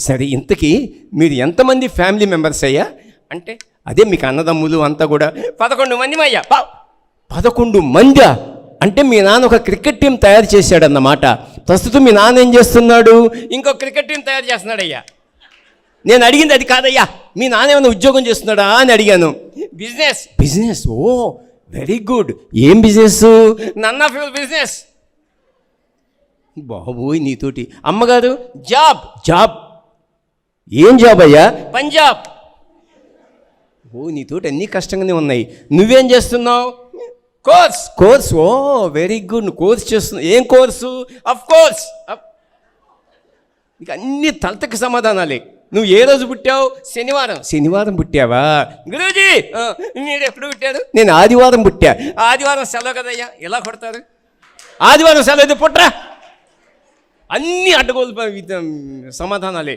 సరే, ఇంతకీ మీరు ఎంతమంది ఫ్యామిలీ మెంబర్స్ అయ్యా? అంటే అదే మీకు అన్నదమ్ములు అంతా కూడా 11 మంది అయ్యా. 11 మందా? అంటే మీ నాన్న ఒక క్రికెట్ టీం తయారు చేశాడన్నమాట. ప్రస్తుతం మీ నాన్న ఏం చేస్తున్నాడు? ఇంకో క్రికెట్ టీం తయారు చేస్తున్నాడయ్యా. నేను అడిగింది అది కాదయ్యా. మీ నాన్న ఏమైనా ఉద్యోగం చేస్తున్నాడా అని అడిగాను. బిజినెస్. Oh very good. ఏం business? None of your business. బాబోయ్ నీతోటి. అమ్మగారు? జాబ్. ఏం జాబ్ అయ్యా? పంజాబ్. ఓ నీతోటి అన్నీ కష్టంగానే ఉన్నాయి. నువ్వేం చేస్తున్నావు? కోర్స్. ఓ వెరీ గుడ్. నువ్వు కోర్స్ చేస్తున్నావు. ఏం కోర్సు? Of course. నీకు అన్ని తలతకి సమాధానాలే. నువ్వు ఏ రోజు పుట్టావు? శనివారం పుట్టావా? గురూజీ మీరు ఎప్పుడు పుట్టారు? నేను ఆదివారం పుట్టా. ఆదివారం సెలవు కదయ్యా, ఎలా కొడతారు? ఆదివారం సెలవు అయితే పుట్రా. అన్నీ అడ్డగోలు సమాధానాలే.